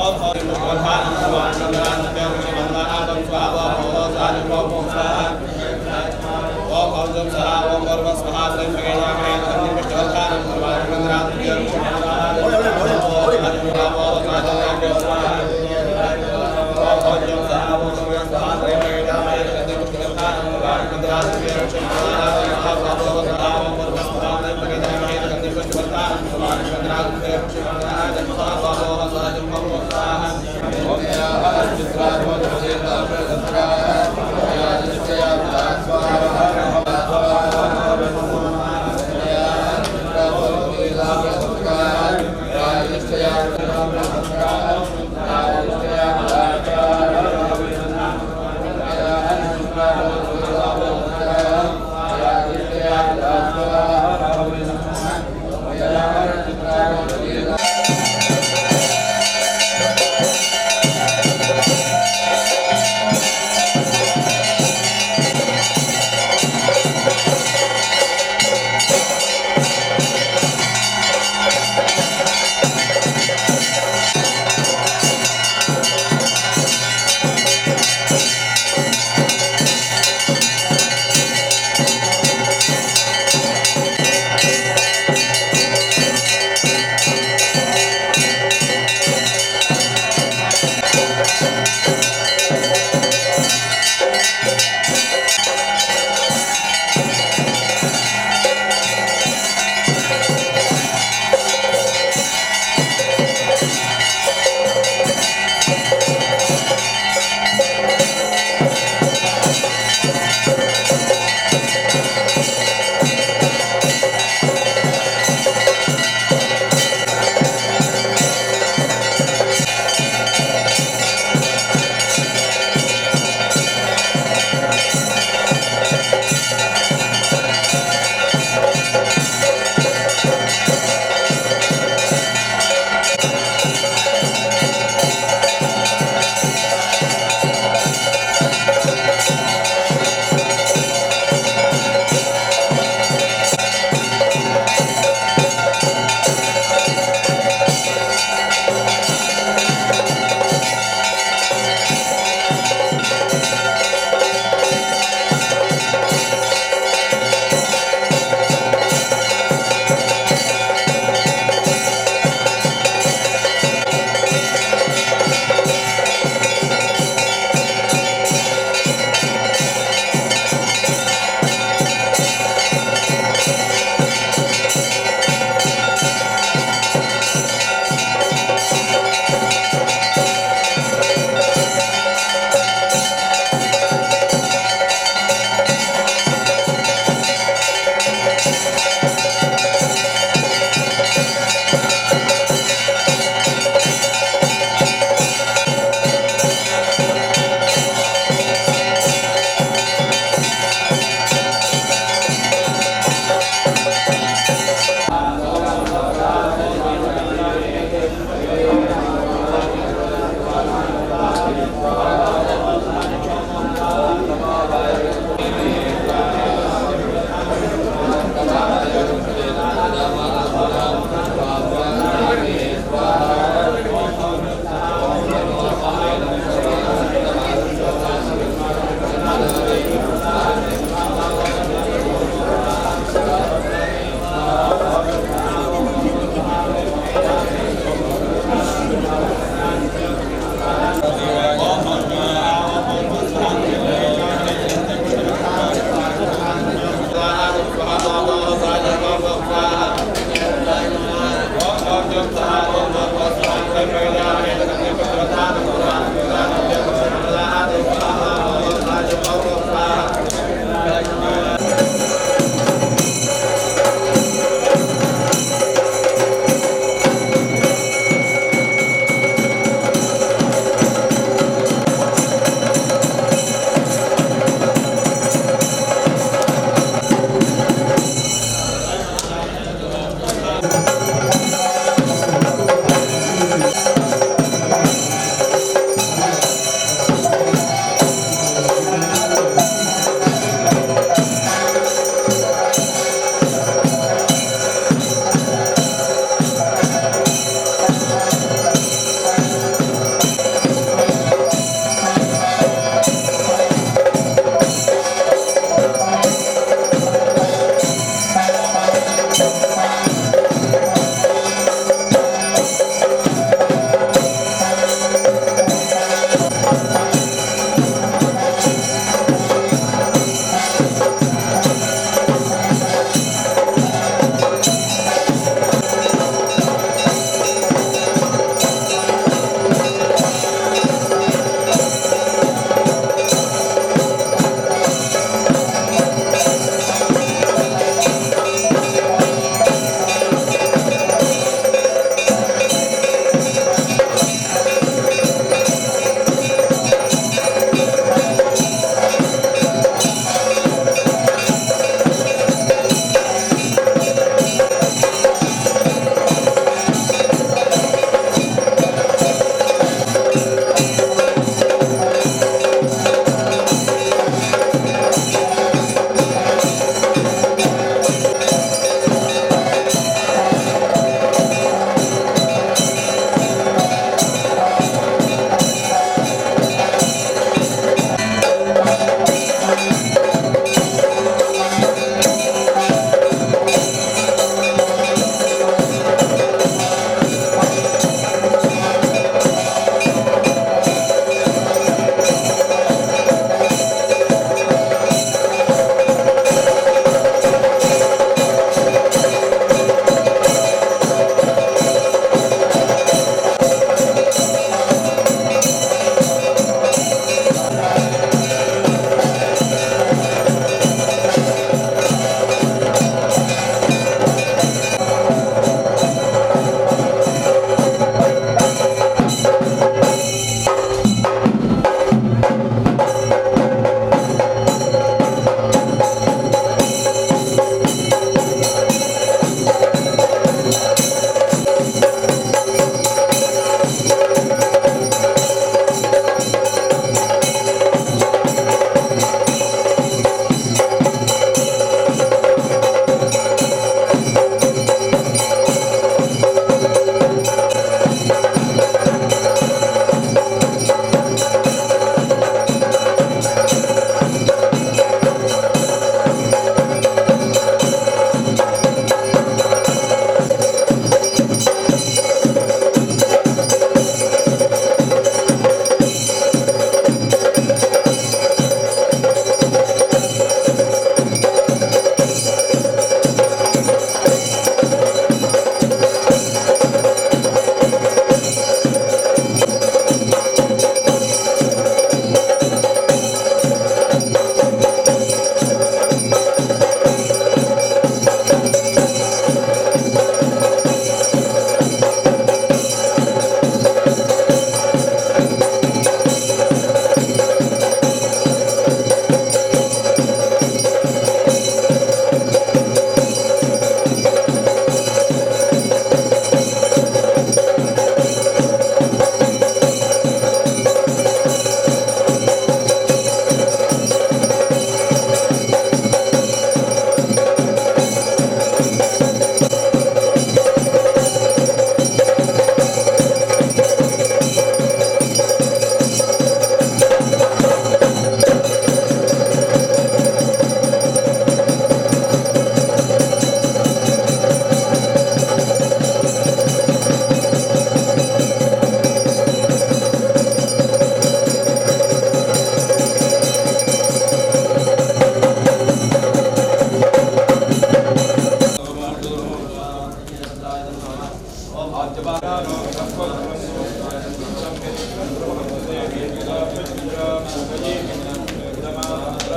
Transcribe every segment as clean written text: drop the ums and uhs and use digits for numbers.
ओम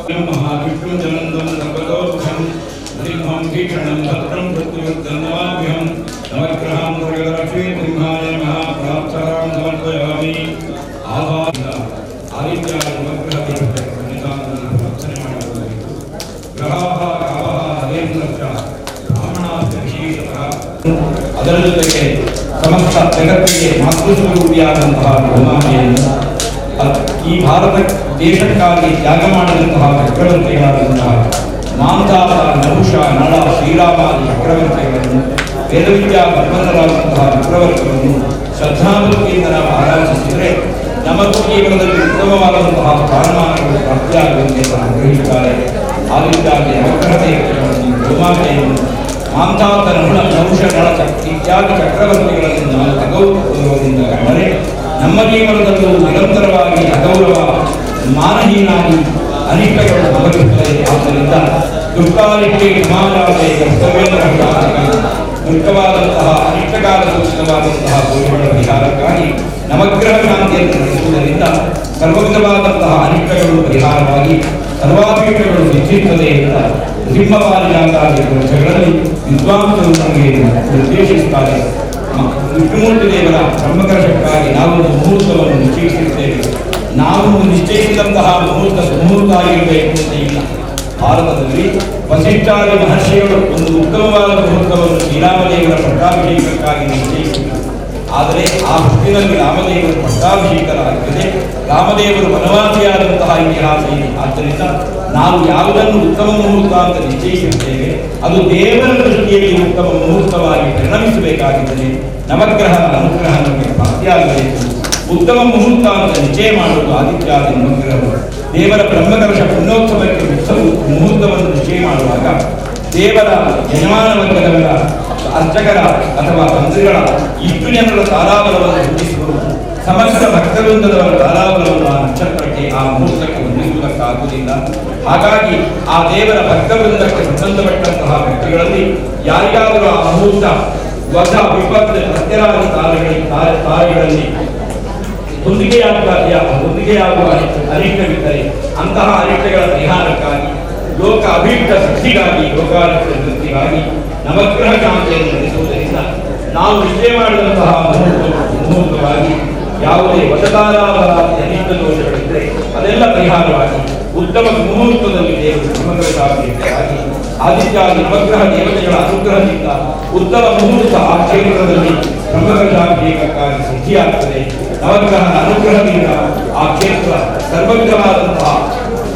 महाविष्णुजनन्दं सर्वतोमुखं सिंहं भीषणं भद्रं मृत्युर्धन्यवाभ्यं नवग्रहां दुर्गलक्ष्मी सिंहाय नमः प्रार्थनां समर्पयामि आदित्याय नवग्रहदेवते प्रार्थನೆ ಮಾಡಲಾಯಿತು ಗ್ರಹಃ ಕಾವಃ ಹರೇಂದ್ರಶ್ಚ ಬ್ರಾಹ್ಮಣಾಶ್ಚ ವಿಶೇಷತಃ ಅದರ ಜೊತೆಗೆ ಸಮಸ್ತ ಜಗತ್ತಿಗೆ ಮಾತೃಸ್ವರೂಪಿಯಾದಂತಹ ಗೋಮಾತೆಯನ್ನು ಈ ಭಾರತ ದೇಶಕ್ಕಾಗಿ ತ್ಯಾಗ ಮಾಡಿದಂತಹ ಚಕ್ರವರ್ತಿಗಳಾದಂತಹ ಮಾಂಧಾತ ನಹುಷ ನಳ ಶ್ರೀರಾಮಾದಿ ಚಕ್ರವರ್ತಿಗಳನ್ನು ವೇದವಿದ್ಯಾ ಸಂಪನ್ನರಾದಂತಹ ಚಕ್ರವರ್ತಿಗಳನ್ನು ಶ್ರದ್ಧಾಭಕ್ತಿಯಿಂದ ನಾವು ಆರಾಧಿಸಿದರೆ ನಮಗೂ ಜೀವನದಲ್ಲಿ ಉತ್ತಮವಾದಂತಹ ಸ್ಥಾನಮಾನಗಳು ಪ್ರಾಪ್ತಿಯಾಗುವಂತೆ ಅನುಗ್ರಹಿಸುತ್ತಾರೆ. ಆದಿತ್ಯಾದಿ ನವಗ್ರಹದೇವತೆಗಳನ್ನು ಗೋಮಾತೆಯನ್ನು ಮಾಂಧಾತ ನಹುಷ ನಳ ಇತ್ಯಾದಿ ಚಕ್ರವರ್ತಿಗಳಲ್ಲಿ ನಾವು ಅಗೌರವದಿಂದ ಕಂಡರೆ ನಮ್ಮ ಜೀವನದಲ್ಲೂ ನಿರಂತರವಾಗಿ ಅಗೌರವ ಮಾನಹೀನಾಗಿ ಅನಿಷ್ಟಗಳು ಸಂಭವಿಸುತ್ತದೆ. ಆದ್ದರಿಂದ ದುಃಖಾಲಿಕೆ ಸಮಾಜಾತೆ ಕರ್ತವ್ಯೇಂದ್ರ ದುಃಖವಾದಂತಹ ಅನಿಷ್ಟಕಾಲ ಸೂಚಿತವಾದಂತಹ ದೋಷಗಳ ಪರಿಹಾರಕ್ಕಾಗಿ ನವಗ್ರಹ ಶಾಂತಿಯನ್ನು ನಡೆಸುವುದರಿಂದ ಸರ್ವವಿಧವಾದಂತಹ ಅನಿಷ್ಟಗಳು ಪರಿಹಾರವಾಗಿ ಸರ್ವಾಭೀಷ್ಟಗಳು ಸಿದ್ಧಿಸುತ್ತದೆ ಅಂತ ಸಿಂಹವಾರಿಯಾಗಿ ಗ್ರಂಥಗಳಲ್ಲಿ ವಿದ್ವಾಂಸರು ನಮಗೆ ನಿರ್ದೇಶಿಸುತ್ತಾರೆ. ವಿಷ್ಣುಮೂರ್ತಿ ದೇವರ ಬ್ರಹ್ಮಕಲಶಕ್ಕಾಗಿ ನಾವು ಮುಹೂರ್ತವನ್ನು ನಿಶ್ಚಯಿಸಿದ್ದೇವೆ. ನಾವು ನಿಶ್ಚಯಿಸಿದಂತಹ ಮುಹೂರ್ತ ಆಗಿರಬೇಕು ಅಂತ ಇಲ್ಲ. ಭಾರತದಲ್ಲಿ ವಸಿಷ್ಠಾದಿ ಮಹರ್ಷಿಗಳು ಒಂದು ಉತ್ತಮವಾದ ಮುಹೂರ್ತವನ್ನು ಶ್ರೀರಾಮದೇವರ ಪಟ್ಟಾಭಿಷೇಕಕ್ಕಾಗಿ ನಿಶ್ಚಯಿಸಿದರು. ಆದರೆ ಆ ಹೊತ್ತಿನಲ್ಲಿ ರಾಮದೇವರು ಪಟ್ಟಾಭಿಷೇಕರಾಗಿದೆ. ರಾಮದೇವರು ವನವಾಸಿಯಾದಂತಹ ಇತಿಹಾಸ ಇದೆ. ಆದ್ದರಿಂದ ನಾವು ಯಾವುದನ್ನು ಉತ್ತಮ ಮುಹೂರ್ತ ಅಂತ ನಿಶ್ಚಯಿಸುತ್ತೇವೆ ಅದು ದೇವರ ದೃಷ್ಟಿಯಲ್ಲಿ ಉತ್ತಮ ಮುಹೂರ್ತವಾಗಿ ಪರಿಣಮಿಸಬೇಕಾಗಿದ್ದರೆ ನವಗ್ರಹದ ಅನುಗ್ರಹ ನಮಗೆ ಪ್ರಾಪ್ತಿಯಾಗಬೇಕು. ಉತ್ತಮ ಮುಹೂರ್ತ ಅಂತ ನಿಶ್ಚಯ ಮಾಡುವುದು ಆದಿತ್ಯಾದಿ ನವಗ್ರಹಗಳು. ದೇವರ ಬ್ರಹ್ಮಕಲಶ ಪುಣ್ಯೋತ್ಸವಕ್ಕೆ ಮುಹೂರ್ತವನ್ನು ನಿಶ್ಚಯ ಮಾಡುವಾಗ ದೇವರ ಯಜಮಾನ ವರ್ಗದವರ ಅರ್ಚಕರ ಅಥವಾ ತಂತ್ರಿಗಳ ಇಷ್ಟು ಜನರ ತಾರಾಬಲವನ್ನು ಹೆಚ್ಚಿಸುವುದು ಸಮಸ್ತ ಭಕ್ತವೃಂದದವರ ತಾರಾಬಲವನ್ನು ಆ ನಕ್ಷತ್ರಕ್ಕೆ ಆ ಮುಹೂರ್ತಕ್ಕೆ ಹೊಂದಿಸುವುದಕ್ಕಾಗುವುದಿಲ್ಲ. ಹಾಗಾಗಿ ಆ ದೇವರ ಭಕ್ತವೃಂದಕ್ಕೆ ಸಂಬಂಧಪಟ್ಟಂತಹ ವ್ಯಕ್ತಿಗಳಲ್ಲಿ ಯಾರಿಗಾದರೂ ಆ ಮುಹೂರ್ತ ವಧ ವಿಪತ್ತು ಸತ್ಯರಾದ ತಾರೆಗಳಲ್ಲಿ ಹೊಂದಿಕೆಯಾಗುವ ಅರಿಷ್ಟವಿದ್ದರೆ ಅಂತಹ ಅರಿಷ್ಟಗಳ ಪರಿಹಾರಕ್ಕಾಗಿ ಲೋಕ ಅಭೀಷ್ಟ ಸಿದ್ಧಿಗಾಗಿ ಲೋಕಾರಿಷ್ಟ ವೃತ್ತಿಗಾಗಿ ನವಗ್ರಹ ಶಾಂತಿಯನ್ನು ನಡೆಸುವುದರಿಂದ ನಾವು ನಿಶ್ಚಯ ಮಾಡಿದಂತಹ ಮುಹೂರ್ತವಾಗಿ ಯಾವುದೇ ವಶತಾರಾಧನಾದಿ ಅನಿಷ್ಟ ದೋಷಗಳಿದ್ದರೆ ಅದೆಲ್ಲ ಪರಿಹಾರವಾಗಿ ಉತ್ತಮ ಮುಹೂರ್ತದಲ್ಲಿ ದೇವರು ಸಮಗ್ರ ಶಾಂತಿಯಾಗಿ ಆದಿತ್ಯಾದಿ ನವಗ್ರಹ ದೇವತೆಗಳ ಅನುಗ್ರಹದಿಂದ ಉತ್ತಮ ಮುಹೂರ್ತ ಆ ಕ್ಷೇತ್ರದಲ್ಲಿ ಸಮಗ್ರ ಶಾಂತಿಯಕ್ಕಾಗಿ ಸಿದ್ಧಿಯಾಗುತ್ತದೆ. ನವಗ್ರಹದ ಅನುಗ್ರಹದಿಂದ ಆ ಕ್ಷೇತ್ರ ಸರ್ವವಿಧವಾದಂತಹ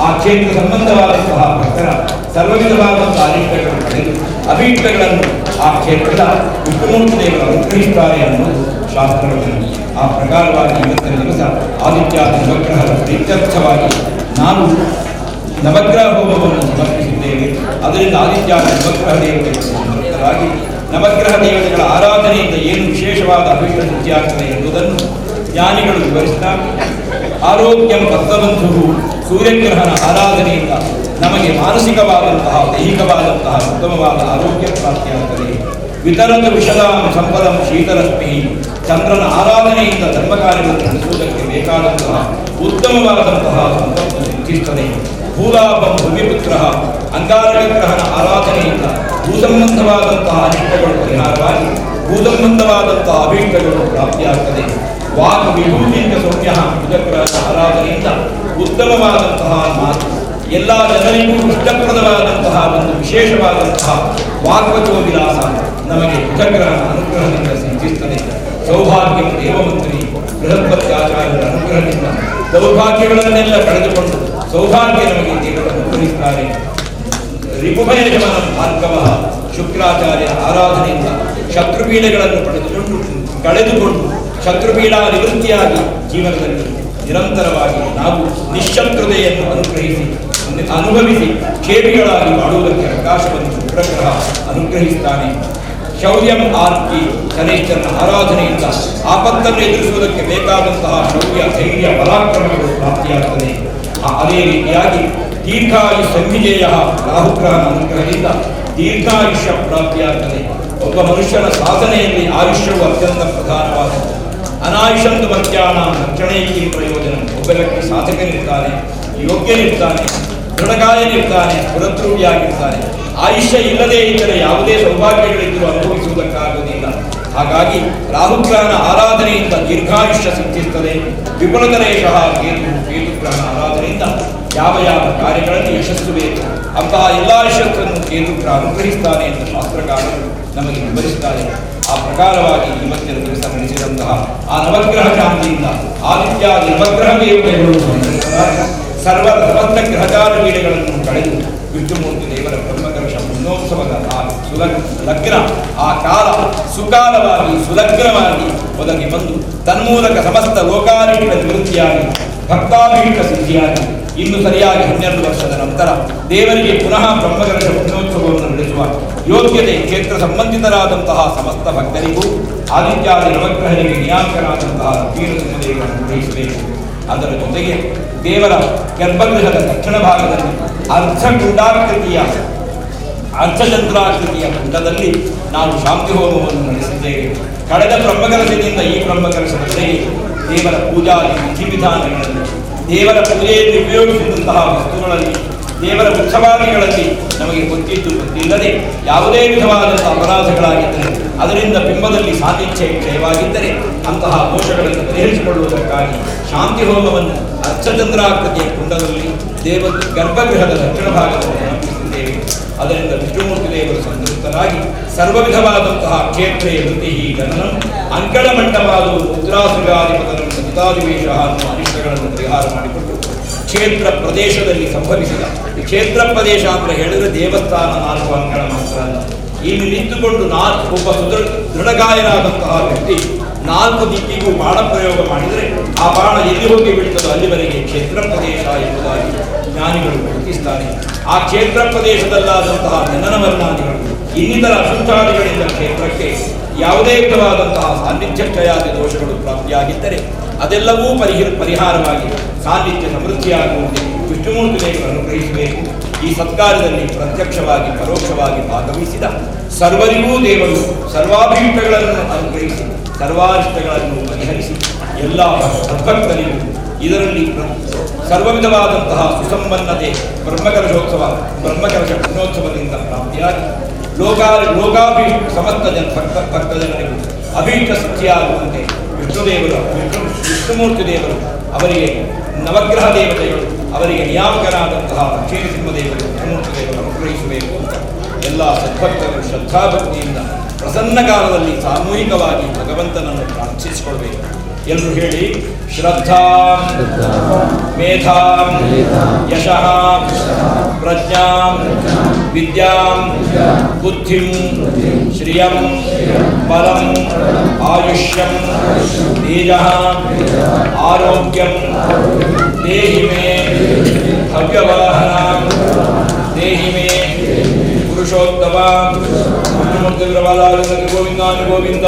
ಆ ಕ್ಷೇತ್ರ ಸಂಬಂಧವಾದಂತಹ ಭಕ್ತರ ಸರ್ವವಿಧವಾದಂತಹ ಅನಿಷ್ಟಗಳನ್ನು ಪಡೆದು ಅಭೀಷ್ಟಗಳನ್ನು ಆ ಕ್ಷೇತ್ರದ ವಿಷ್ಣುಮೂರ್ತಿ ದೇವರು ಅನುಗ್ರಹಿಸುತ್ತಾರೆ ಅನ್ನೋದು ಶಾಸ್ತ್ರವನ್ನು. ಆ ಪ್ರಕಾರವಾಗಿ ಇವತ್ತಿನ ದಿವಸ ಆದಿತ್ಯಾದಿ ನವಗ್ರಹದ ಪ್ರೀತ್ಯರ್ಥವಾಗಿ ನಾವು ನವಗ್ರಹ ಹೋಮವನ್ನು ಸಮರ್ಪಿಸಿದ್ದೇವೆ. ಅದರಿಂದ ಆದಿತ್ಯಾದಿ ನವಗ್ರಹ ದೇವತೆಗಳು ಸಮರ್ಥರಾಗಿ ನವಗ್ರಹ ದೇವತೆಗಳ ಆರಾಧನೆಯಿಂದ ಏನು ವಿಶೇಷವಾದ ಅಭೀಷ್ಟ ಸಿದ್ಧಿಯಾಗ್ತದೆ ಎಂಬುದನ್ನು ಜ್ಞಾನಿಗಳು ವಿವರಿಸುತ್ತಾರೆ. ಆರೋಗ್ಯಂ ಭಕ್ತಬಂಧು ಸೂರ್ಯಗ್ರಹಣ ಆರಾಧನೆಯಿಂದ ನಮಗೆ ಮಾನಸಿಕವಾದಂತಹ ದೈಹಿಕವಾದಂತಹ ಉತ್ತಮವಾದ ಆರೋಗ್ಯ ಪ್ರಾಪ್ತಿಯಾಗುತ್ತದೆ. ವಿತರದ ವಿಷದಾಂ ಸಂಪದಂ ಶೀತರಶ್ಮಿ ಚಂದ್ರನ ಆರಾಧನೆಯಿಂದ ಧರ್ಮ ಕಾರ್ಯಗಳನ್ನು ನಡೆಸುವುದಕ್ಕೆ ಬೇಕಾದಂತಹ ಉತ್ತಮವಾದಂತಹ ಸಂಪತ್ತು ಸಿದ್ಧಿಸುತ್ತದೆ. ಭೂಲಾಭಂ ಭೂಮಿಪುತ್ರ ಅಂಗಾರಕಗ್ರಹಣ ಆರಾಧನೆಯಿಂದ ಭೂಸಂಬಂಧವಾದಂತಹ ಅನಿಷ್ಟಗಳು ಪರಿಹಾರವಾಗಿ ಭೂಸಂಬಂಧವಾದಂತಹ ಅಭೀಷ್ಟಗಳು ಪ್ರಾಪ್ತಿಯಾಗುತ್ತದೆ. ವಾಕ್ ವಿಭೂತಿಯಿಂದ ಸೌಮ್ಯ ಬುಧಗ್ರಹದ ಆರಾಧನೆಯಿಂದ ಉತ್ತಮವಾದಂತಹ ಮಾತು ಎಲ್ಲ ಜನರಿಗೂ ಇಷ್ಟಪ್ರದವಾದಂತಹ ಒಂದು ವಿಶೇಷವಾದಂತಹ ವಾಗ್ವಚೋ ವಿಲಾಸ ನಮಗೆ ಬುಧಗ್ರಹದ ಅನುಗ್ರಹದಿಂದ ಸಿದ್ಧಿಸುತ್ತದೆ. ಸೌಭಾಗ್ಯ ದೇವಮಂತ್ರಿ ಬೃಹಸ್ಪತ್ಯಾಚಾರ್ಯರ ಅನುಗ್ರಹದಿಂದ ಸೌಭಾಗ್ಯಗಳನ್ನೆಲ್ಲ ಕಳೆದುಕೊಂಡು ಸೌಭಾಗ್ಯ ನಮಗೆ ದೇವರು ಅನುಗ್ರಹಿಸುತ್ತಾರೆ. ರಿಪುಭಯ ಶಮನ ಭಾರ್ಗವ ಶುಕ್ರಾಚಾರ್ಯರ ಆರಾಧನೆಯಿಂದ ಶತ್ರುಪೀಡೆಗಳನ್ನು ಕಳೆದುಕೊಂಡು ಶತ್ರುಪೀಡಾ ನಿವೃತ್ತಿಯಾಗಿ ಜೀವನದಲ್ಲಿ ನಿರಂತರವಾಗಿ ನಾವು ನಿಶ್ಶತ್ರುತೆಯನ್ನು ಅನುಭವಿಸಿ ಕ್ಷೇಮಿಗಳಾಗಿ ಮಾಡುವುದಕ್ಕೆ ಅವಕಾಶವನ್ನು ಶುಕ್ರಗ್ರಹ ಅನುಗ್ರಹಿಸುತ್ತಾನೆ. ಶೌರ್ಯಂ ಆರ್ತಿ ಶನೇಶ್ವರನ ಆರಾಧನೆಯಿಂದ ಆಪತ್ತನ್ನು ಎದುರಿಸುವುದಕ್ಕೆ ಬೇಕಾದಂತಹ ಶೌರ್ಯ ಧೈರ್ಯ ಪರಾಕ್ರಮಗಳು ಪ್ರಾಪ್ತಿಯಾಗುತ್ತದೆ. ಅದೇ ರೀತಿಯಾಗಿ ದೀರ್ಘಾಯು ಸಂವಿಜಯ ರಾಹುಗ್ರಹನ ಅನುಗ್ರಹದಿಂದ ದೀರ್ಘಾಯುಷ್ಯ ಪ್ರಾಪ್ತಿಯಾಗುತ್ತದೆ. ಒಬ್ಬ ಮನುಷ್ಯನ ಸಾಧನೆಯಲ್ಲಿ ಆಯುಷ್ಯವು ಅತ್ಯಂತ ಪ್ರಧಾನವಾದದ್ದು. ಅನಾಯುಷಂತು ಮತ್ಯಾಣ ರಕ್ಷಣೆಗೆ ಪ್ರಯೋಜನ. ಒಬ್ಬ ವ್ಯಕ್ತಿ ಸಾಧಕನಿರ್ತಾನೆ, ಯೋಗ್ಯನಿರ್ತಾನೆ, ದೃಢಕಾಯನಿರ್ತಾನೆ, ಪುರದ್ರೂಪಿಯಾಗಿರ್ತಾನೆ. ಆಯುಷ್ಯ ಇಲ್ಲದೇ ಇದ್ದರೆ ಯಾವುದೇ ಸೌಭಾಗ್ಯಗಳಿದ್ದರೂ ಅನುಭವಿಸುವುದಕ್ಕಾಗುವುದಿಲ್ಲ. ಹಾಗಾಗಿ ರಾಹುಗ್ರಹನ ಆರಾಧನೆಯಿಂದ ದೀರ್ಘಾಯುಷ್ಯ ಸಿದ್ಧಿಸುತ್ತದೆ. ವಿಪುಲತರೇಶಃ ಕೇತುಗ್ರಹನ ಆರಾಧನೆಯಿಂದ ಯಾವ ಯಾವ ಕಾರ್ಯಗಳಲ್ಲಿ ಯಶಸ್ಸು ಬೇಕು ಅಂತಹ ಎಲ್ಲ ಯಶಸ್ಸನ್ನು ಕೇತುಗ್ರಹ ಅನುಗ್ರಹಿಸ್ತಾನೆ ಎಂದು ಶಾಸ್ತ್ರಕಾರರು ನಮಗೆ ವಿವರಿಸುತ್ತಾರೆ. ಆ ಪ್ರಕಾರವಾಗಿ ಇವತ್ತಿನ ದಿವಸ ನಡೆಸಿದಂತಹ ಆ ನವಗ್ರಹ ಶಾಂತಿಯಿಂದ ಆದಿತ್ಯಾದಿ ನವಗ್ರಹ ದೇವತೆಗಳು ಸಮಸ್ತ ಗ್ರಹಚಾರ ಪೀಡೆಗಳನ್ನು ಕಳೆದು ವಿಷ್ಣುಮೂರ್ತಿ ದೇವರ ಬ್ರಹ್ಮಕಲಶ ಬ್ರಹ್ಮೋತ್ಸವದ ಲಗ್ನ ಆ ಕಾಲ ಸುಕಾಲವಾಗಿ ಸುಲಗ್ನವಾಗಿ ಒದಗಿ ಬಂದು ತನ್ಮೂಲಕ ಸಮಸ್ತ ಲೋಕಾರಿಷ್ಟ ನಿವೃತ್ತಿಯಾಗಿ ಭಕ್ತಾಭೀಷ್ಟ ಸಿದ್ಧಿಯಾಗಿ ಇನ್ನು ಸರಿಯಾಗಿ 12 ವರ್ಷದ ನಂತರ ದೇವರಿಗೆ ಪುನಃ ಬ್ರಹ್ಮಕಲಶ ಬ್ರಹ್ಮೋತ್ಸವವನ್ನು ನಡೆಸುವ ಯೋಗ್ಯತೆ ಕ್ಷೇತ್ರ ಸಂಬಂಧಿತರಾದಂತಹ ಸಮಸ್ತ ಭಕ್ತರಿಗೂ ಆದಿತ್ಯಾದಿ ನವಗ್ರಹರಿಗೆ ನಿಯಾಮಕರಾದಂತಹ ವೀರಸಿಂಹದೇವರನ್ನು ಗ್ರಹಿಸಬೇಕು. ಅದರ ಜೊತೆಗೆ ದೇವರ ಗರ್ಭಗೃಹದ ದಕ್ಷಿಣ ಭಾಗದಲ್ಲಿ ಅರ್ಧಚಂದ್ರಾಕೃತಿಯ ಕುಂಡದಲ್ಲಿ ನಾವು ಶಾಂತಿ ಹೋಮವನ್ನು ನಡೆಸಿದ್ದೇವೆ. ಕಳೆದ ಬ್ರಹ್ಮಕಲಶದಿಂದ ಈ ಬ್ರಹ್ಮಕಲಶದವರೆಗೆ ದೇವರ ಪೂಜಾ ವಿಧಿವಿಧಾನಗಳಲ್ಲಿ, ದೇವರ ಪೂಜೆಯಲ್ಲಿ ಉಪಯೋಗಿಸಿದಂತಹ ವಸ್ತುಗಳಲ್ಲಿ, ದೇವರ ಉತ್ಸವಾದಿಗಳಲ್ಲಿ ನಮಗೆ ಗೊತ್ತಿಲ್ಲದೆ ಯಾವುದೇ ವಿಧವಾದಂತಹ ಅಪರಾಧಗಳಾಗಿದ್ದರೆ, ಅದರಿಂದ ಬಿಂಬದಲ್ಲಿ ಸಾನ್ನಿಧ್ಯ ಕ್ಷಯವಾಗಿದ್ದರೆ ಅಂತಹ ದೋಷಗಳನ್ನು ಪರಿಹರಿಸಿಕೊಳ್ಳುವುದಕ್ಕಾಗಿ ಶಾಂತಿ ಹೋಮವನ್ನು ಅರ್ಧಚಂದ್ರಾಕೃತಿಯ ಕುಂಡದಲ್ಲಿ ಗರ್ಭಗೃಹದ ದಕ್ಷಿಣ ಭಾಗದಲ್ಲಿ ಆರಂಭಿಸಿದ್ದೇವೆ. ಅದರಿಂದ ವಿಷ್ಣುಮೂರ್ತಿ ದೇವರು ಸಂತೃಪ್ತರಾಗಿ ಸರ್ವ ವಿಧವಾದಂತಹ ಕ್ಷೇತ್ರೇ ವೃತ್ತಿ ಗಣನಂ ಅಂಕಣ ಮಂಟಪಾದು ಮುದ್ರಾಸುರಾಧಿಪತನ ಸತಿತಾದಿವೇಶ ಅನ್ನುವ ಅನಿಷ್ಟಗಳನ್ನು ಪರಿಹಾರ ಮಾಡಿಕೊಟ್ಟು ಕ್ಷೇತ್ರ ಪ್ರದೇಶದಲ್ಲಿ ಸಂಭವಿಸಿದ ಕ್ಷೇತ್ರ ಪ್ರದೇಶ ಅಂತ ಹೇಳಿದರೆ ದೇವಸ್ಥಾನ 4 ಅಂಕಣ ಮಾತ್ರ ಅಲ್ಲ. ಇಲ್ಲಿ ನಿಂತುಕೊಂಡು ಒಬ್ಬ ದೃಢಗಾಯನಾದಂತಹ ವ್ಯಕ್ತಿ 4 ದಿಕ್ಕಿಗೂ ಬಾಣ ಪ್ರಯೋಗ ಮಾಡಿದರೆ ಆ ಬಾಣ ಎಲ್ಲಿ ಹೋಗಿ ಬಿಡ್ತದೋ ಅಲ್ಲಿವರೆಗೆ ಕ್ಷೇತ್ರ ಪ್ರದೇಶ ಎಂಬುದಾಗಿ ಜ್ಞಾನಿಗಳು ಗುರುತಿಸ್ತಾರೆ. ಆ ಕ್ಷೇತ್ರ ಪ್ರದೇಶದಲ್ಲಾದಂತಹ ಜನನವರ್ಣಾದಿಗಳು ಇನ್ನಿತರ ಅಶುದ್ಧಾದಿಗಳಿಂದ ಕ್ಷೇತ್ರಕ್ಕೆ ಯಾವುದೇ ವಿಧವಾದಂತಹ ಸಾನ್ನಿಧ್ಯ ಕ್ಷಯಾದಿ ದೋಷಗಳು ಪ್ರಾಪ್ತಿಯಾಗಿದ್ದರೆ ಅದೆಲ್ಲವೂ ಪರಿಹಾರವಾಗಿ ಸಾನ್ನಿಧ್ಯ ಸಮೃದ್ಧಿಯಾಗುವಂತೆ ವಿಷ್ಣುಮೂರ್ತಿ ದೇವರು ಅನುಗ್ರಹಿಸಬೇಕು. ಈ ಸತ್ಕಾರ್ಯದಲ್ಲಿ ಪ್ರತ್ಯಕ್ಷವಾಗಿ ಪರೋಕ್ಷವಾಗಿ ಭಾಗವಹಿಸಿದ ಸರ್ವರಿಗೂ ದೇವರು ಸರ್ವಾಭೀಷ್ಟಗಳನ್ನು ಅನುಗ್ರಹಿಸಿ ಸರ್ವಾರಿಷ್ಟಗಳನ್ನು ಪರಿಹರಿಸಿ ಎಲ್ಲ ಸದ್ಭಕ್ತರಿಗೂ ಇದರಲ್ಲಿ ಸರ್ವ ವಿಧವಾದಂತಹ ಸುಸಂಪನ್ನತೆ ಬ್ರಹ್ಮಕಲಶ ಬ್ರಹ್ಮೋತ್ಸವದಿಂದ ಪ್ರಾಪ್ತಿಯಾಗಿ ಸಮಸ್ತ ಭಕ್ತ ಜನರಿಗೂ ಅಭೀಷ್ಟ ಸಿದ್ಧಿಯಾಗುವಂತೆ ವಿಷ್ಣುಮೂರ್ತಿ ದೇವರು ಅವರಿಗೆ ನವಗ್ರಹ ದೇವತೆಗಳು ಅವರಿಗೆ ನಿಯಾಮಕರಾದಂತಹ ಲಕ್ಷ್ಮೀನರಸಿಂಹದೇವರು ವಿಷ್ಣುಮೂರ್ತಿ ದೇವರು ಅನುಗ್ರಹಿಸಬೇಕು ಅಂತ ಎಲ್ಲ ಸದ್ಭಕ್ತರು ಶ್ರದ್ಧಾಭಕ್ತಿಯಿಂದ ಪ್ರಸನ್ನ ಕಾಲದಲ್ಲಿ ಸಾಮೂಹಿಕವಾಗಿ ಭಗವಂತನನ್ನು ಪ್ರಾರ್ಥಿಸಿಕೊಳ್ಬೇಕು. ಎಲ್ಲರೂ ಹೇಳಿ: ಶ್ರದ್ಧಾ ಮೇಧಾಂ ಯಶಃ ಪ್ರಜ್ಞಾಂ ವಿದ್ಯಾಂ ಬುದ್ಧಿಂ ಶ್ರಿಯಂ ಬಲಂ ಆಯುಷ್ಯಂ ತೇಜಃ ಆರೋಗ್ಯಂ ದೇಹಿ ಮೇ ಹವ್ಯವಾಹನಂ ದೇಹಿ ಮೇ ಪುರುಷೋತ್ತಮ ಗೋವಿಂದ ಗೋವಿಂದ.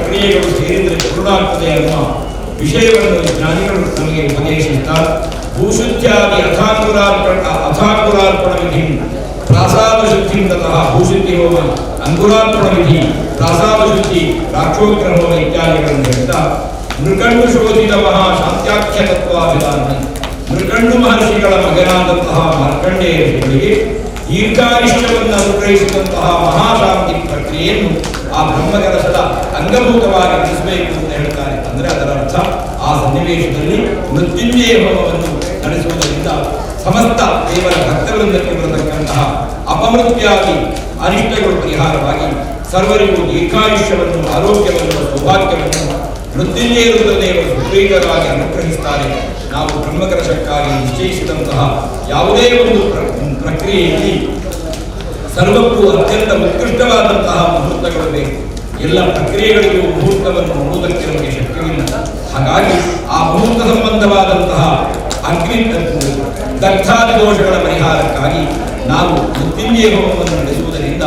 ಪ್ರಕ್ರಿಯೆಗಳು ಸೇರಿದರೆ ಕರುಣಾಗ್ತದೆ ಅನ್ನುವ ವಿಷಯವನ್ನು ಜ್ಞಾನಿಗಳು ನಮಗೆ ಉಪದೇಶಿಸುತ್ತಾರೆ. ಭೂಶುದ್ಧ್ಯಾದಿ ಅಥಾಂಗುರಾರ್ಪಣ ವಿಧಿ ಪ್ರಾಸಾದ ಶುದ್ಧಿ ತತಃ ಭೂಶುದ್ಧಿ ಹೋಮ, ಅಂಗುರಾರ್ಪಣ ವಿಧಿ ಪ್ರಾಸಾದ ಶುದ್ಧಿ, ರಾಕ್ಷೋಗ್ರ ಹೋಮ ಇತ್ಯಾದಿಗಳನ್ನು ಹೇಳ್ತಾ ಮೃಕಂಡು ಶೋಧಿತ ಮಹಾಶಾಂತ್ಯಾಖ್ಯ ತತ್ವಾಭಿಧಾನ ಮೃಕಂಡು ಮಹರ್ಷಿಗಳ ಮಗನಾದಂತಹ ಮಾರ್ಕಂಡೇಯ ಋಷಿಗಳಿಗೆ ದೀರ್ಘಾಯುಷ್ಯವನ್ನು ಅನುಗ್ರಹಿಸಿದಂತಹ ಮಹಾಶಾಂತಿ ಪ್ರಕ್ರಿಯೆಯನ್ನು ಆ ಬ್ರಹ್ಮಕಲಶದ ಅಂಗಭೂತವಾಗಿ ನಡೆಸಬೇಕು ಅಂತ ಹೇಳ್ತಾರೆ. ಅಂದರೆ ಅದರ ಅರ್ಥ ಆ ಸನ್ನಿವೇಶದಲ್ಲಿ ಮೃತ್ಯುಂಜಯ ಹೋಮವನ್ನು ನಡೆಸುವುದರಿಂದ ಸಮಸ್ತ ದೇವರ ಭಕ್ತವೃಂದಕ್ಕೆ ಬರತಕ್ಕಂತಹ ಅಪಮೃತ್ಯಾದಿ ಅನಿಷ್ಟಗಳು ಪರಿಹಾರವಾಗಿ ಸರ್ವರಿಗೂ ದೀರ್ಘಾಯುಷ್ಯವನ್ನು, ಆರೋಗ್ಯವನ್ನು, ಸೌಭಾಗ್ಯವನ್ನು ಮೃತ್ಯುಂಜಯ ರುದ್ರದೇವರು ಸುಗ್ರೀವರಾಗಿ ಅನುಗ್ರಹಿಸುತ್ತಾರೆ. ನಾವು ಬ್ರಹ್ಮಕಲಶಕ್ಕಾಗಿ ನಿಶ್ಚಯಿಸಿದಂತಹ ಯಾವುದೇ ಒಂದು ಪ್ರಕ್ರಿಯೆಯಲ್ಲಿ ಸರ್ವಕ್ಕೂ ಅತ್ಯಂತ ಉತ್ಕೃಷ್ಟವಾದಂತಹ ಮುಹೂರ್ತಗಳು ಬೇಕು. ಎಲ್ಲ ಪ್ರಕ್ರಿಯೆಗಳಿಗೂ ಮುಹೂರ್ತವನ್ನು ನೋಡುವುದಕ್ಕೆ ನಮಗೆ ಶಕ್ಯವಿಲ್ಲ. ಹಾಗಾಗಿ ಆ ಮುಹೂರ್ತ ಸಂಬಂಧವಾದಂತಹ ಅಗ್ನಿ ದಗ್ಧಾದಿ ದೋಷಗಳ ಪರಿಹಾರಕ್ಕಾಗಿ ನಾವು ಮೃತ್ಯುಂಜಯ ಹೋಮವನ್ನು ನಡೆಸುವುದರಿಂದ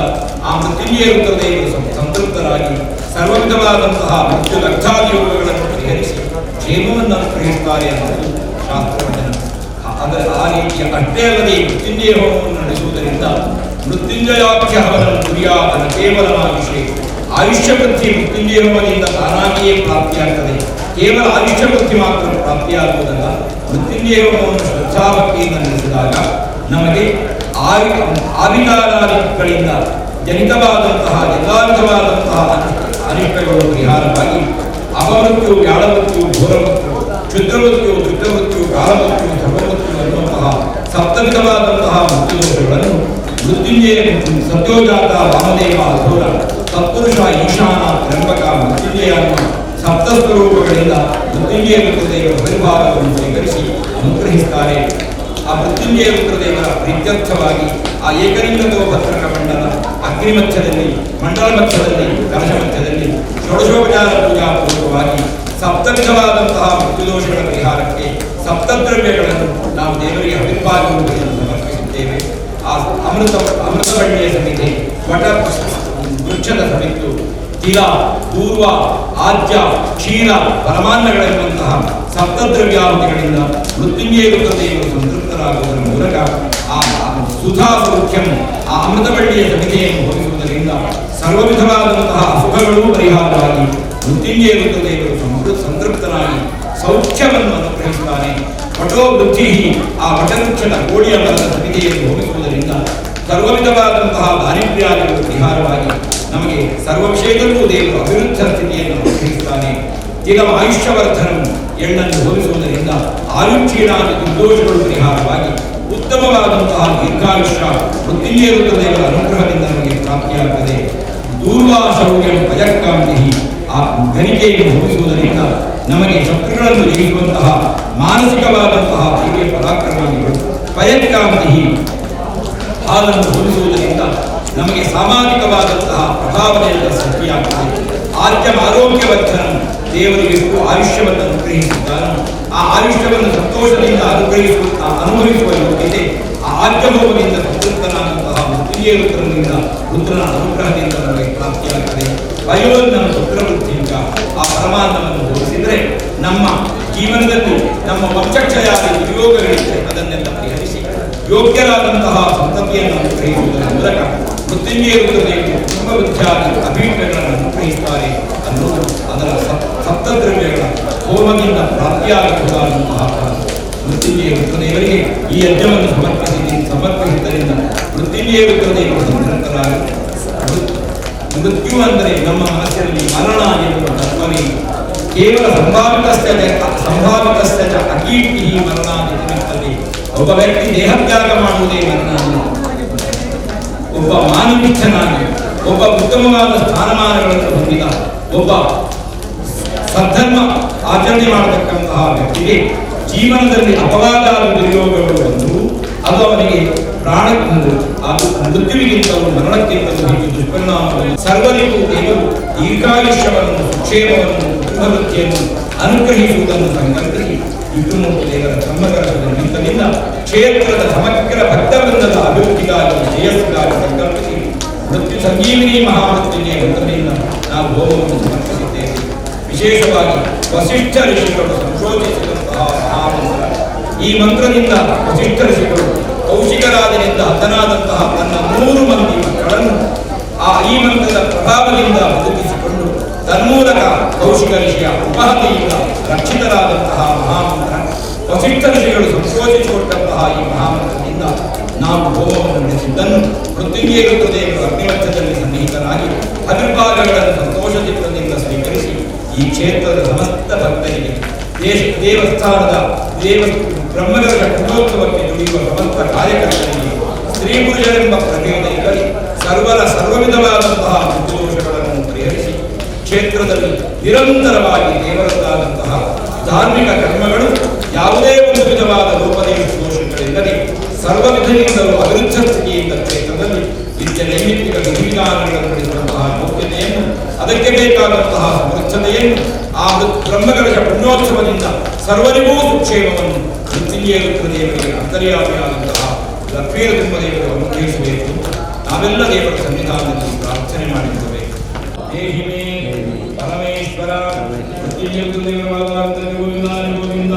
ಆ ಮೃತ್ಯುಂಜಯ ರುದ್ರದೇವರು ಸಂತೃಪ್ತರಾಗಿ ಸರ್ವವಿಧವಾದಂತಹ ಮೃತ್ಯು ದಗ್ಧಾದಿ ಯೋಗಗಳನ್ನು ಪರಿಹರಿಸಿ ಕ್ಷೇಮವನ್ನು ಅನುಗ್ರಹಿಸುತ್ತಾರೆ ಅನ್ನೋದು ಶಾಸ್ತ್ರವಚನ. ಅದರ ಆ ರೀತಿಯ ಅಷ್ಟೇ ಅಲ್ಲದೆ ಮೃತ್ಯುಂಜಯ ಹೋಮವನ್ನು ನಡೆಸುವುದರಿಂದ ಮೃತ್ಯುಂಜಯಾಖ್ಯ ಹವನಂ ಕುರ್ಯಾತ್ ಕೇವಲಮಾಯುಷೇ, ಆಯುಷ್ಯ ವೃದ್ಧಿ ಮೃತ್ಯುಂಜಯ ಹೋಮದಿಂದ ತಾನಾಗಿಯೇ ಪ್ರಾಪ್ತಿಯಾಗ್ತದೆ. ಕೇವಲ ಆಯುಷ್ಯ ವೃದ್ಧಿ ಮಾತ್ರ ಪ್ರಾಪ್ತಿಯಾಗುವುದಲ್ಲ, ಮೃತ್ಯುಂಜಯ ಹೋಮವನ್ನು ಶ್ರದ್ಧಾಭಕ್ತಿಯಿಂದ ನಡೆಸಿದಾಗ ನಮಗೆ ಆವಿಕಾರಾದಿಗಳಿಂದ ಜನಿತವಾದಂತಹ ಎಲ್ಲ ವಿಧವಾದಂತಹ ಅನಿಷ್ಟಗಳು ಪರಿಹಾರವಾಗಿ ಅಪಮೃತ್ಯು, ವ್ಯಾಳಮೃತ್ಯು, ಘೋರಮೃತ್ಯು, ಕ್ಷುದ್ರಮೃತ್ಯು, ದುರ್ಗಮೃತ್ಯು, ಕಾಲಮೃತ್ಯು, ಧರ್ಮಮೃತ್ಯು ಅನ್ನುವಂತಹ ಸಪ್ತವಿಧವಾದಂತಹ ಮೃತ್ಯುದೋಷಗಳನ್ನು ಮೃತ್ಯುಂಜಯ ಸತ್ಯೋಜಾತ, ವಾಮದೇವ, ಅಘೋರ, ಸತ್ಪುರುಷ, ಈಶಾನ, ತ್ರ್ಯಂಬಕ, ಮೃತ್ಯುಂಜಯ ಅನ್ನುವ ಸಪ್ತಸ್ವರೂಪಗಳಿಂದ ಮೃತ್ಯುಂಜಯ ರುದ್ರದೇವರ ಪರಿಭಾಗವನ್ನು ಸ್ವೀಕರಿಸಿ ಅನುಗ್ರಹಿಸುತ್ತಾರೆ. ಆ ಮೃತ್ಯುಂಜಯ ರುದ್ರದೇವರ ಪ್ರೀತ್ಯರ್ಥವಾಗಿ ಆ ಏಕಲಿಂಗದೋ ಭದ್ರಕ ಮಂಡಲ ಅಗ್ನಿಮಧ್ಯದಲ್ಲಿ, ಮಂಡಲ ಮಧ್ಯದಲ್ಲಿ, ಕಲಶ ಮಧ್ಯದಲ್ಲಿ ಷೋಡಶೋಪಚಾರ ಪೂಜಾ ಪೂರ್ವಕವಾಗಿ ಸಪ್ತವಿಧವಾದಂತಹ ಮೃತ್ಯುದೋಷಗಳ ಪರಿಹಾರಕ್ಕೆ ಸಪ್ತದ್ರವ್ಯಗಳನ್ನು ನಾವು ದೇವರಿಗೆ ಅಭಿಪ್ರಾಯಗಳನ್ನು ಸಮರ್ಪಿಸುತ್ತೇವೆ. ಆ ಅಮೃತಬಳ್ಳಿಯ ಸಮಿತಿ, ವಟ ವೃಕ್ಷದ ಸಮಿತ್ತು, ತಿಲ, ಪೂರ್ವ, ಆಜ್ಯ, ಕ್ಷೀರ, ಪರಮಾನ್ನಗಳೆಂಬಂತಹ ಸಪ್ತದ್ರವ್ಯಾಹುತಿಗಳಿಂದ ಮೃತ್ಯುಂಜಯ ರುದ್ರದೇವರು ಸಂತೃಪ್ತರಾಗುವುದರ ಮೂಲಕ ಆ ಸುಧಾ ಸೌಖ್ಯಂ, ಆ ಅಮೃತಬಳ್ಳಿಯ ಸಮಿತಿಯನ್ನು ಹೋಲಿಸುವುದರಿಂದ ಸರ್ವವಿಧವಾದಂತಹ ಸುಖಗಳೂ ಪರಿಹಾರವಾಗಿ ಮೃತ್ಯುಂಜಯ ರುದ್ರದೇವರು ಸಂತೃಪ್ತನಾಗಿ ಸೌಖ್ಯವನ್ನು ಅನುಗ್ರಹಿಸುತ್ತಾನೆ. ವಟೋ ವೃದ್ಧಿ, ಆ ವಟವೃಕ್ಷದ ಕೋಡಿಯ ಮರದ ಸಮಿತಿಯನ್ನು ಹೋಲಿಸುವುದರಿಂದ ಸರ್ವವಿಧವಾದಂತಹ ದಾರಿದ್ರ್ಯಾದಿಗಳು ಪರಿಹಾರವಾಗಿ ನಮಗೆ ಸರ್ವ ವಿಷಯದಲ್ಲೂ ದೇವರು ಅಭಿವೃದ್ಧ ಸ್ಥಿತಿಯನ್ನು ಅನುಗ್ರಹಿಸುತ್ತಾನೆ. ತಿಲ ಆಯುಷ್ಯವರ್ಧನ ಎಣ್ಣನ್ನು ಹೋಲಿಸುವುದರಿಂದ ಆಯುಕ್ಷೀಣಾದಿ ದುರ್ದೋಷಗಳು ಪರಿಹಾರವಾಗಿ ಉತ್ತಮವಾದಂತಹ ದೀರ್ಘಾಯುಷ್ಯ ಮೃತ್ಯುಂಜಯ ರುದ್ರದೇವರ ಅನುಗ್ರಹದಿಂದ ನಮಗೆ ಪ್ರಾಪ್ತಿಯಾಗುತ್ತದೆ. ದೂರ್ವಾಶೌರ್ಯಂ ಭಯಕಾಂತಿ, ಆ ಘನಿಕೆಯನ್ನು ಹೋಲಿಸುವುದರಿಂದ ನಮಗೆ ಶತ್ರುಗಳನ್ನು ಜಯಿಸುವಂತಹ ಮಾನಸಿಕವಾದಂತಹ ಧೈರ್ಯ ಪರಾಕ್ರಮಗಳು. ಭಯಕಾಂತಿ ಹಾಲನ್ನು ಹೋಲಿಸುವುದರಿಂದ ನಮಗೆ ಸಾಮಾಜಿಕವಾದಂತಹ ಪ್ರಭಾವನೆಯಿಂದ ಸೃಷ್ಟಿಯಾಗುತ್ತದೆ. ಆದ್ಯಮ ಆರೋಗ್ಯವರ್ಧನ, ದೇವರಿಗೆ ಆಯುಷ್ಯವನ್ನು ಅನುಗ್ರಹಿಸುತ್ತಾನೆ. ಆ ಆಯುಷ್ಯವನ್ನು ಸಂತೋಷದಿಂದ ಅನುಭವಿಸುವ ಯೋಗ್ಯತೆ ಆ ಆದ್ಯಭೋಗದಿಂದ ಸಂತೃಪ್ತನಾದಂತಹ ಮೃತ್ಯುಂಜಯ ರುದ್ರನಿಂದ, ರುದ್ರನ ಅನುಗ್ರಹದಿಂದ ನಮಗೆ ಪ್ರಾಪ್ತಿಯಾಗುತ್ತದೆ. ವಯೋನ್ನ ರುದ್ರವೃತ್ತಿಯಿಂದ ಆ ಪರಮಾನ್ನವನ್ನು ಹೋಲಿಸಿದರೆ ನಮ್ಮ ಜೀವನದಲ್ಲಿ ನಮ್ಮ ವಂಶಕ್ಷಯಾದಿ ದುರ್ಯೋಗಗಳಿದ್ದರೆ ಅದನ್ನೆಲ್ಲ ಪರಿಹರಿಸಿ ಯೋಗ್ಯರಾದಂತಹ ಸಂತತಿಯನ್ನು ಅನುಗ್ರಹಿಸುವುದರ ಮೂಲಕ ಮೃತ್ಯುಂಜಯ ರುದ್ರದೇವರು ಬ್ರಹ್ಮವಿದ್ಯಾದಿ ಅಭೀಷ್ಟಗಳನ್ನು ಅನುಗ್ರಹಿಸುತ್ತಾರೆ ಅನ್ನೋದು ಅದರ ಸಪ್ತದ್ರವ್ಯಗಳ ಹೋಮದಿಂದ ಪ್ರಾಪ್ತಿಯಾಗಬಹುದಾದಂತಹ ಮೃತ್ಯುಂಜಯ ರುದ್ರದೇವರಿಗೆ ಈ ಯಜ್ಞವನ್ನು ಸಮರ್ಪಿಸಿದ್ದರಿಂದ ಮೃತ್ಯುಂಜಯ ರುದ್ರದೇವರು ಸಂತೃಪ್ತರಾಗಿ ಮೃತ್ಯು ಅಂದರೆ ನಮ್ಮ ಮನಸ್ಸಿನಲ್ಲಿ ಮರಣ ಎನ್ನುವ ತತ್ವವೇ ಕೇವಲ ಸಂಭಾವಿತಸ್ಯ ಅಕೀರ್ತಿ ಮರಣಾದಿ ನಿಮಿತ್ತಲ್ಲಿ ಒಬ್ಬ ವ್ಯಕ್ತಿ ದೇಹತ್ಯಾಗ ಮಾಡುವುದೇ ಮರಣ. ಒಬ್ಬ ಮಾನವಿಷ್ಠನಾಗಿ, ಒಬ್ಬ ಉತ್ತಮವಾದ ಸ್ಥಾನಮಾನಗಳನ್ನು ಹೊಂದಿದ, ಒಬ್ಬ ಸದ್ಧರ್ಮ ಆಚರಣೆ ಮಾಡತಕ್ಕಂತಹ ವ್ಯಕ್ತಿಗೆ ಜೀವನದಲ್ಲಿ ಅಪವಾದಾದ ದುರ್ಯೋಗಗಳು ಬಂದು ಅದು ಅವನಿಗೆ ಪ್ರಾಣ ಅದು ಮೃತ್ಯುವಿಗಿಂತಲೂ ಮರಣಕ್ಕಿಂತಲೂ ಹೆಚ್ಚು ದುಷ್ಪರಿಣಾಮಗಳು. ಸರ್ವರಿಗೂ ದೇವರು ದೀರ್ಘಾಯುಷ್ಯವನ್ನು, ಸುಕ್ಷೇಮವನ್ನು, ಕುಟುಂಬವೃತ್ತಿಯನ್ನು ಅನುಗ್ರಹಿಸುವುದನ್ನು ಸಂಕಲ್ಪಿಸಿ ವಿಷ್ಣುಮೂರ್ತಿ ದೇವರ ಬ್ರಹ್ಮಕಲಶದ ನಿಮಿತ್ತದಿಂದ ಕ್ಷೇತ್ರದ ಸಮಗ್ರ ಭಕ್ತವೃಂದದ ಅಭಿವೃದ್ಧಿಗಾಗಿ, ಶ್ರೇಯಸ್ಸಿಗಾಗಿ ಸಂಕಲ್ಪಿಸಿ ಮೃತ್ಯು ಸಂಜೀವಿನಿ ಮಹಾಮೃತ್ಯುಂಜಯ ಮಂತ್ರದಿಂದ ನಾವು ಹೋಮವನ್ನು ಸಮರ್ಪಿಸಿದ್ದೇವೆ. ವಿಶೇಷವಾಗಿ ವಸಿಷ್ಠ ಋಷಿಗಳು ಸಂಶೋಧಿಸಿದಂತಹ ಮಹಾಮಂತ್ರ. ಈ ಮಂತ್ರದಿಂದ ವಸಿಷ್ಠ ಋಷಿಗಳು ಕೌಶಿಕರಾಜನಿಂದ ಹತನಾದಂತಹ ತನ್ನ 3 ಮಂದಿ ಮಕ್ಕಳನ್ನು ಈ ಮಂತ್ರದ ಪ್ರಭಾವದಿಂದ ಬದುಕಿಸಿಕೊಂಡು ತನ್ಮೂಲಕ ಕೌಶಿಕ ಋಷಿಯ ಉಪಹತಿಯಿಂದ ರಕ್ಷಿತರಾದಂತಹ ಮಹಾಮಂತ್ರ. ವಸಿಷ್ಠ ಋಷಿಗಳು ಸಂಶೋಧಿಸಿಕೊಟ್ಟಂತಹ ಈ ಮಹಾಮಂತ್ರದಿಂದ ನಾವು ಹೋಮವನ್ನು ನಡೆಸಿದ್ದನ್ನು ಮೃತ್ಯುಂಜಯ ದೇವರು ಅಗ್ನಿವಚ್ಚದಲ್ಲಿ ಸನ್ನಿಹಿತನಾಗಿ ಅವಿರ್ಭಾಗಗಳನ್ನು ಸಂತೋಷ ಚಿತ್ರದಿಂದ ಸ್ವೀಕರಿಸಿ ಈ ಕ್ಷೇತ್ರದ ಸಮಸ್ತ ಭಕ್ತರಿಗೆ ದೇವಸ್ಥಾನದ ಬ್ರಹ್ಮಗರ್ಭ ಕುಟೋತ್ಸವಕ್ಕೆ ದುಡಿಯುವ ಸಮಸ್ತ ಕಾರ್ಯಕರ್ತರಿಗೆ ಸ್ತ್ರೀ ಪುರುಷರೆಂಬ ಪ್ರಭೇದ ಇರಲಿ ಸರ್ವವಿಧವಾದಂತಹ ಮೃತ್ಯುದೋಷಗಳನ್ನು ಪರಿಹರಿಸಿ ಕ್ಷೇತ್ರದಲ್ಲಿ ನಿರಂತರವಾಗಿ ದೇವರದ್ದಾದಂತಹ ಧಾರ್ಮಿಕ ಕರ್ಮಗಳು ಯಾವುದೇ ಒಂದು ವಿಧವಾದ ಲೋಪದೇಶ ದೋಷಗಳಿಲ್ಲದೆ ಸರ್ವವಿಧದಿಂದಲೂ ಅವಿರುದ್ಧ ಸ್ಥಿತಿಯಿಂದ ಕ್ಷೇತ್ರದಲ್ಲಿ ನಿತ್ಯ ನೈಮಿತ್ತಿಕ ವಿಧಿವಿಧಾನಗಳನ್ನು ನಡೆಸುವಂತಹ ಯೋಗ್ಯತೆಯನ್ನು ಅದಕ್ಕೆ ಬೇಕಾದಂತಹ ಸಮರ್ಥತೆಯನ್ನು ಆ ಬ್ರಹ್ಮಕಲಶ ಪುಣ್ಯೋತ್ಸವದಿಂದ ಸರ್ವರಿಗೂ ಸುಕ್ಷೇಮವನ್ನು ಮೃತ್ಯುಂಜಯ ದೇವರಿಗೆ ಅಂತರ್ಯಾಮಿಯಾದಂತಹ ಲಕ್ಷ್ಮೀ ನರಸಿಂಹದೇವರು ಅನುಗ್ರಹಿಸಬೇಕು. ನಾವೆಲ್ಲ ದೇವರ ಸನ್ನಿಧಾನದಲ್ಲಿ ಪ್ರಾರ್ಥನೆ ಮಾಡಿದ್ದೇವೆ. ದೇಹಿ ಮೇ ಪರಮೇಶ್ವರ ಮೃತ್ಯುಂಜಯ ದೇವರ ಗೋವಿಂದ ಗೋವಿಂದ